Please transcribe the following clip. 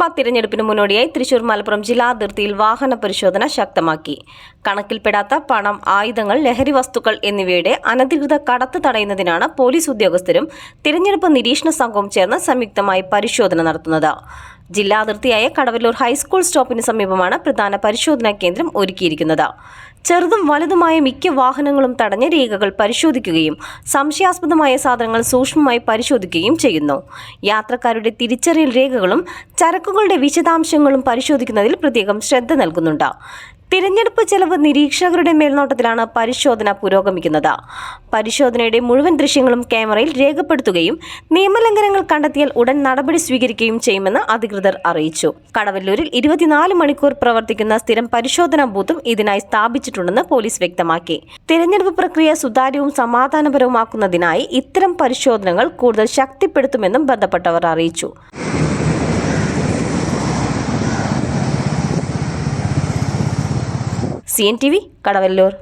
നിയമസഭാ തിരഞ്ഞെടുപ്പിന് മുന്നോടിയായി തൃശൂർ മലപ്പുറം ജില്ലാ അതിർത്തിയിൽ വാഹന പരിശോധന ശക്തമാക്കി. കണക്കിൽപ്പെടാത്ത പണം, ആയുധങ്ങൾ, ലഹരി വസ്തുക്കൾ എന്നിവയുടെ അനധികൃത കടത്ത് തടയുന്നതിനാണ് പോലീസ് ഉദ്യോഗസ്ഥരും തിരഞ്ഞെടുപ്പ് നിരീക്ഷണ സംഘവും ചേർന്ന് സംയുക്തമായി പരിശോധന നടത്തുന്നത്. ജില്ലാ അതിർത്തിയായ കടവല്ലൂർ ഹൈസ്കൂൾ സ്റ്റോപ്പിന് സമീപമാണ് പ്രധാന പരിശോധനാ കേന്ദ്രം ഒരുക്കിയിരിക്കുന്നത്. ചെറുതും വലുതുമായ മിക്ക വാഹനങ്ങളും തടഞ്ഞ രേഖകൾ പരിശോധിക്കുകയും സംശയാസ്പദമായ സാധനങ്ങൾ സൂക്ഷ്മമായി പരിശോധിക്കുകയും ചെയ്യുന്നു. യാത്രക്കാരുടെ തിരിച്ചറിയൽ രേഖകളും ചരക്കുകളുടെ വിശദാംശങ്ങളും പരിശോധിക്കുന്നതിൽ പ്രത്യേകം ശ്രദ്ധ നൽകുന്നുണ്ട്. തിരഞ്ഞെടുപ്പ് ചെലവ് നിരീക്ഷകരുടെ മേൽനോട്ടത്തിലാണ് പരിശോധന പുരോഗമിക്കുന്നത്. പരിശോധനയുടെ മുഴുവൻ ദൃശ്യങ്ങളും ക്യാമറയിൽ രേഖപ്പെടുത്തുകയും നിയമലംഘനങ്ങൾ കണ്ടെത്തിയാൽ ഉടൻ നടപടി സ്വീകരിക്കുകയും ചെയ്യുമെന്ന് അധികൃതർ അറിയിച്ചു. കടവല്ലൂരിൽ 24 മണിക്കൂർ പ്രവർത്തിക്കുന്ന സ്ഥിരം പരിശോധനാ ബൂത്തും ഇതിനായി സ്ഥാപിച്ചിട്ടുണ്ടെന്ന് പോലീസ് വ്യക്തമാക്കി. തിരഞ്ഞെടുപ്പ് പ്രക്രിയ സുതാര്യവും സമാധാനപരവുമാക്കുന്നതിനായി ഇത്തരം പരിശോധനകൾ കൂടുതൽ ശക്തിപ്പെടുത്തുമെന്നും ബന്ധപ്പെട്ടവർ അറിയിച്ചു. CNTV കടവല്ലൂർ.